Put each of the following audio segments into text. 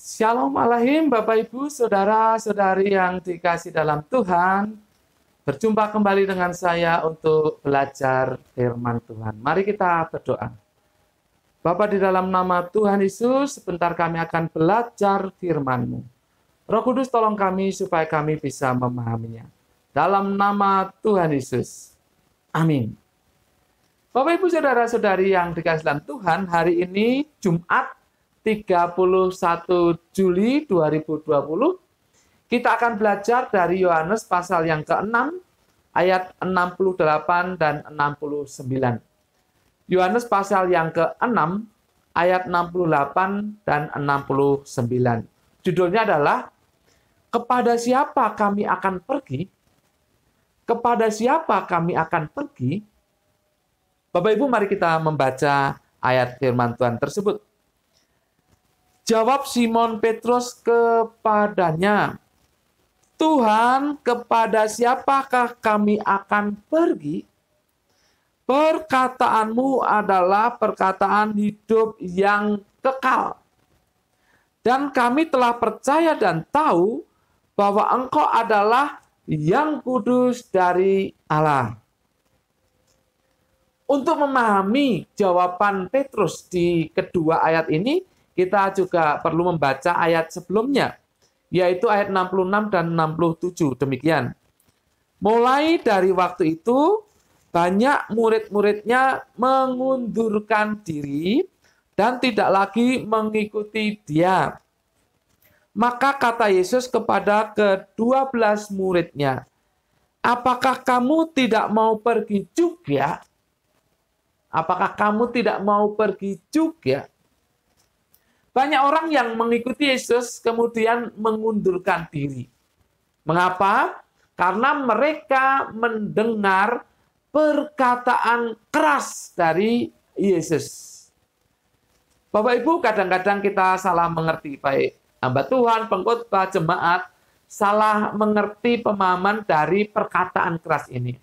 Shalom Alaikum Bapak Ibu, Saudara-saudari yang dikasih dalam Tuhan. Berjumpa kembali dengan saya untuk belajar firman Tuhan. Mari kita berdoa. Bapa, di dalam nama Tuhan Yesus, sebentar kami akan belajar firman-Mu. Roh Kudus tolong kami supaya kami bisa memahaminya. Dalam nama Tuhan Yesus. Amin. Bapak Ibu, Saudara-saudari yang dikasih dalam Tuhan, hari ini Jumat 31 Juli 2020, kita akan belajar dari Yohanes pasal yang ke-6, ayat 68 dan 69. Yohanes pasal yang ke-6, ayat 68 dan 69. Judulnya adalah, kepada siapa kami akan pergi? Kepada siapa kami akan pergi? Bapak Ibu, mari kita membaca ayat firman Tuhan tersebut. Jawab Simon Petrus kepadanya, Tuhan, kepada siapakah kami akan pergi? Perkataanmu adalah perkataan hidup yang kekal. Dan kami telah percaya dan tahu bahwa Engkau adalah yang kudus dari Allah. Untuk memahami jawaban Petrus di kedua ayat ini, kita juga perlu membaca ayat sebelumnya, yaitu ayat 66 dan 67. Demikian. Mulai dari waktu itu, banyak murid-muridnya mengundurkan diri dan tidak lagi mengikuti dia. Maka kata Yesus kepada ke-12 muridnya, apakah kamu tidak mau pergi juga? Apakah kamu tidak mau pergi juga? Banyak orang yang mengikuti Yesus kemudian mengundurkan diri. Mengapa? Karena mereka mendengar perkataan keras dari Yesus. Bapak Ibu, kadang-kadang kita salah mengerti, baik hamba Tuhan, pengkhotbah, jemaat, salah mengerti pemahaman dari perkataan keras ini.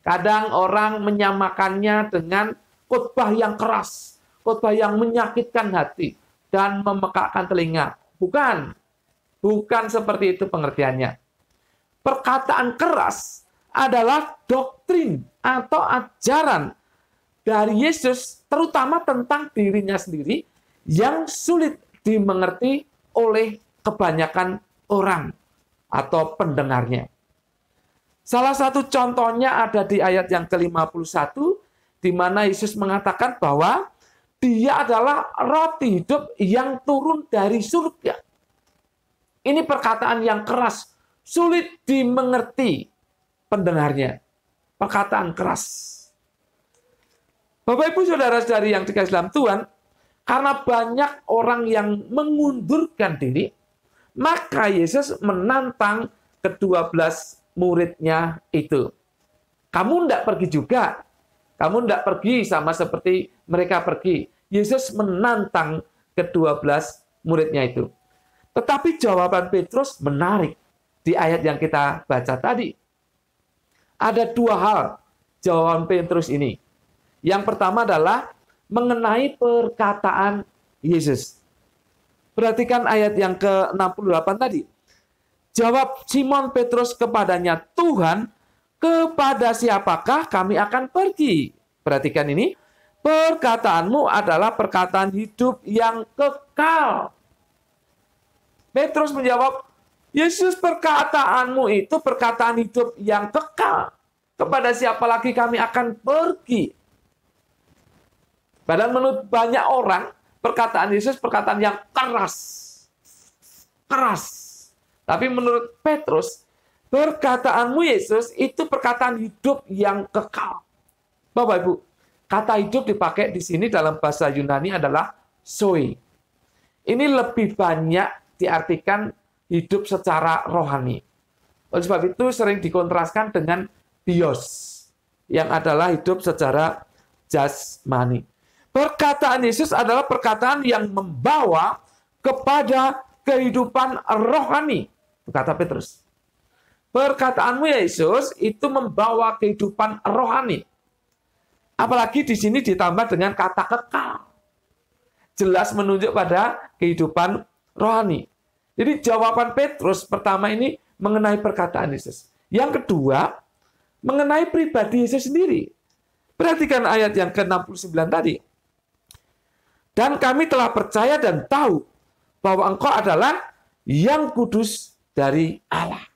Kadang orang menyamakannya dengan khotbah yang keras, khotbah yang menyakitkan hati dan memekakkan telinga. Bukan seperti itu pengertiannya. Perkataan keras adalah doktrin atau ajaran dari Yesus, terutama tentang dirinya sendiri, yang sulit dimengerti oleh kebanyakan orang atau pendengarnya. Salah satu contohnya ada di ayat yang ke-51, di mana Yesus mengatakan bahwa Dia adalah roti hidup yang turun dari surga. Ini perkataan yang keras, sulit dimengerti pendengarnya. Perkataan keras. Bapak Ibu Saudara-saudari yang dikasih dalam Tuhan, karena banyak orang yang mengundurkan diri, maka Yesus menantang ke-12 muridnya itu. Kamu tidak pergi juga. Kamu tidak pergi sama seperti mereka pergi. Yesus menantang ke-12 muridnya itu. Tetapi jawaban Petrus menarik di ayat yang kita baca tadi. Ada dua hal jawaban Petrus ini. Yang pertama adalah mengenai perkataan Yesus. Perhatikan ayat yang ke-68 tadi. Jawab Simon Petrus kepadanya, Tuhan, kepada siapakah kami akan pergi? Perhatikan ini, perkataanmu adalah perkataan hidup yang kekal. Petrus menjawab, Yesus, perkataanmu itu perkataan hidup yang kekal. Kepada siapa lagi kami akan pergi? Padahal menurut banyak orang, perkataan Yesus perkataan yang keras. Keras. Tapi menurut Petrus, perkataanmu Yesus itu perkataan hidup yang kekal. Bapak Ibu, kata hidup dipakai di sini dalam bahasa Yunani adalah zoe. Ini lebih banyak diartikan hidup secara rohani. Oleh sebab itu sering dikontraskan dengan bios, yang adalah hidup secara jasmani. Perkataan Yesus adalah perkataan yang membawa kepada kehidupan rohani, kata Petrus. Perkataanmu Yesus itu membawa kehidupan rohani. Apalagi di sini ditambah dengan kata kekal. Jelas menunjuk pada kehidupan rohani. Jadi jawaban Petrus pertama ini mengenai perkataan Yesus. Yang kedua, mengenai pribadi Yesus sendiri. Perhatikan ayat yang ke-69 tadi. Dan kami telah percaya dan tahu bahwa engkau adalah yang kudus dari Allah.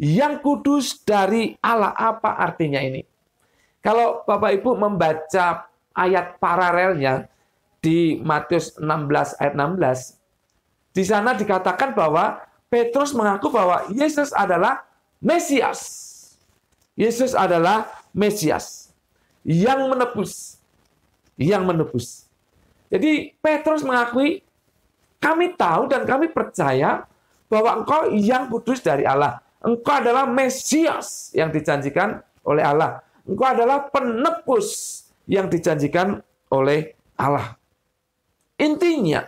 Yang kudus dari Allah, apa artinya ini? Kalau Bapak Ibu membaca ayat paralelnya di Matius 16 ayat 16, di sana dikatakan bahwa Petrus mengaku bahwa Yesus adalah Mesias. Yesus adalah Mesias yang menebus. Yang menebus. Jadi Petrus mengakui, kami tahu dan kami percaya bahwa engkau yang kudus dari Allah. Engkau adalah Mesias yang dijanjikan oleh Allah. Engkau adalah penebus yang dijanjikan oleh Allah. Intinya,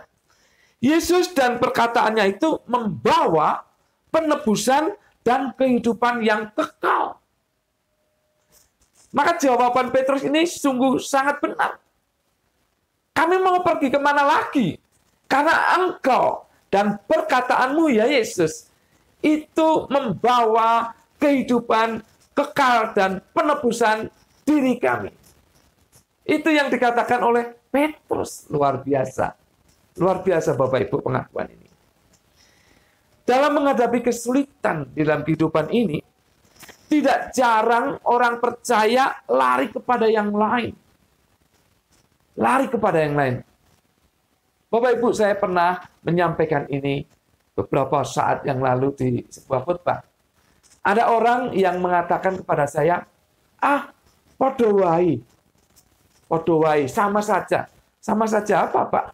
Yesus dan perkataannya itu membawa penebusan dan kehidupan yang kekal. Maka jawaban Petrus ini sungguh sangat benar. Kami mau pergi kemana lagi? Karena engkau dan perkataanmu ya Yesus, itu membawa kehidupan kekal dan penebusan diri kami. Itu yang dikatakan oleh Petrus. Luar biasa. Luar biasa Bapak Ibu pengakuan ini. Dalam menghadapi kesulitan di dalam kehidupan ini, tidak jarang orang percaya lari kepada yang lain. Lari kepada yang lain. Bapak Ibu, saya pernah menyampaikan ini beberapa saat yang lalu di sebuah khotbah. Ada orang yang mengatakan kepada saya, podo wae, sama saja. Sama saja apa, Pak?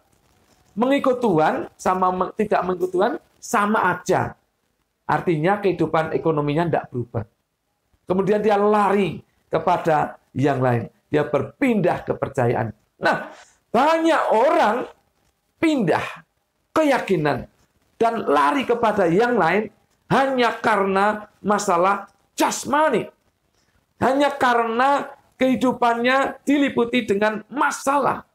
Mengikut Tuhan sama tidak mengikut Tuhan sama aja. Artinya kehidupan ekonominya tidak berubah. Kemudian dia lari kepada yang lain. Dia berpindah kepercayaan. Nah, banyak orang pindah keyakinan dan lari kepada yang lain hanya karena masalah jasmani. Hanya karena kehidupannya diliputi dengan masalah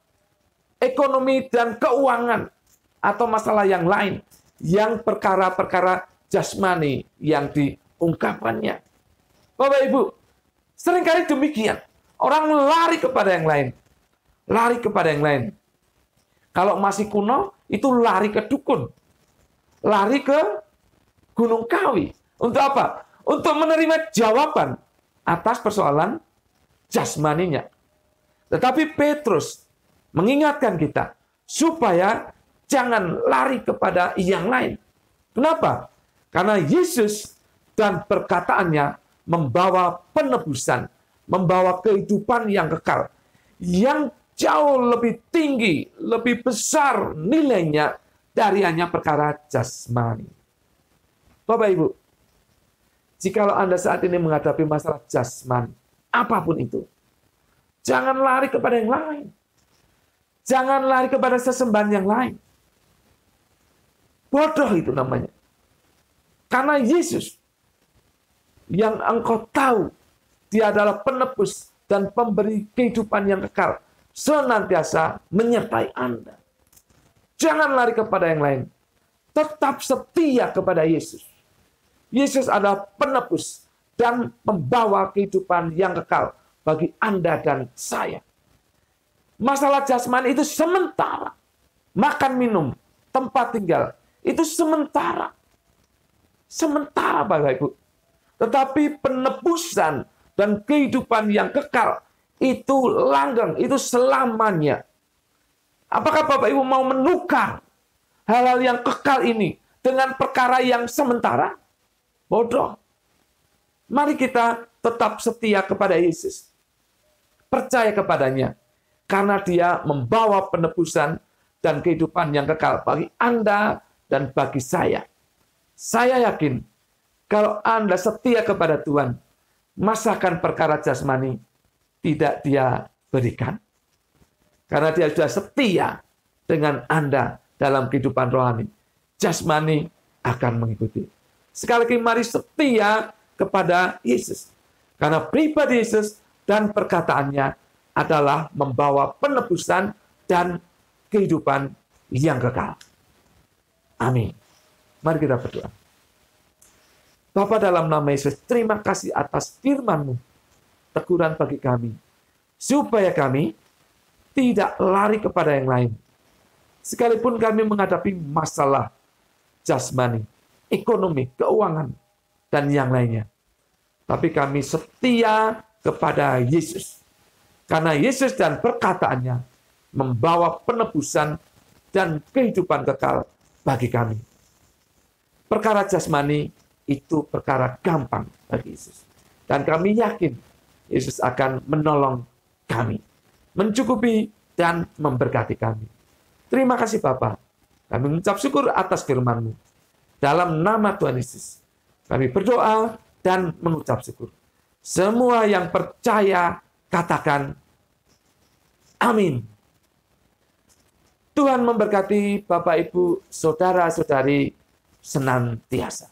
ekonomi dan keuangan atau masalah yang lain, yang perkara-perkara jasmani yang diungkapkannya. Bapak Ibu, seringkali demikian. Orang lari kepada yang lain. Lari kepada yang lain. Kalau masih kuno, itu lari ke dukun. Lari ke Gunung Kawi. Untuk apa? Untuk menerima jawaban atas persoalan jasmaninya. Tetapi Petrus mengingatkan kita supaya jangan lari kepada yang lain. Kenapa? Karena Yesus dan perkataannya membawa penebusan, membawa kehidupan yang kekal, yang jauh lebih tinggi, lebih besar nilainya dari hanya perkara jasmani. Bapak Ibu, jikalau Anda saat ini menghadapi masalah jasmani, apapun itu, jangan lari kepada yang lain. Jangan lari kepada sesembahan yang lain. Bodoh itu namanya. Karena Yesus yang engkau tahu, dia adalah penebus dan pemberi kehidupan yang kekal, senantiasa menyertai Anda. Jangan lari kepada yang lain. Tetap setia kepada Yesus. Yesus adalah penebus dan membawa kehidupan yang kekal bagi Anda dan saya. Masalah jasmani itu sementara. Makan, minum, tempat tinggal, itu sementara. Sementara, Bapak Ibu. Tetapi penebusan dan kehidupan yang kekal, itu langgeng, itu selamanya. Apakah Bapak Ibu mau menukar hal-hal yang kekal ini dengan perkara yang sementara? Bodoh. Mari kita tetap setia kepada Yesus. Percaya kepadanya. Karena dia membawa penebusan dan kehidupan yang kekal bagi Anda dan bagi saya. Saya yakin, kalau Anda setia kepada Tuhan, masakan perkara jasmani tidak dia berikan. Karena dia sudah setia dengan Anda dalam kehidupan rohani. Jasmani akan mengikuti. Sekali lagi mari setia kepada Yesus. Karena pribadi Yesus dan perkataannya adalah membawa penebusan dan kehidupan yang kekal. Amin. Mari kita berdoa. Bapa, dalam nama Yesus, terima kasih atas firman-Mu, teguran bagi kami, supaya kami tidak lari kepada yang lain. Sekalipun kami menghadapi masalah jasmani, ekonomi, keuangan, dan yang lainnya. Tapi kami setia kepada Yesus. Karena Yesus dan perkataannya membawa penebusan dan kehidupan kekal bagi kami. Perkara jasmani itu perkara gampang bagi Yesus. Dan kami yakin Yesus akan menolong kami, mencukupi dan memberkati kami. Terima kasih Bapa. Kami mengucap syukur atas firman-Mu. Dalam nama Tuhan Yesus, kami berdoa dan mengucap syukur. Semua yang percaya, katakan amin. Tuhan memberkati Bapak, Ibu, Saudara-saudari senantiasa.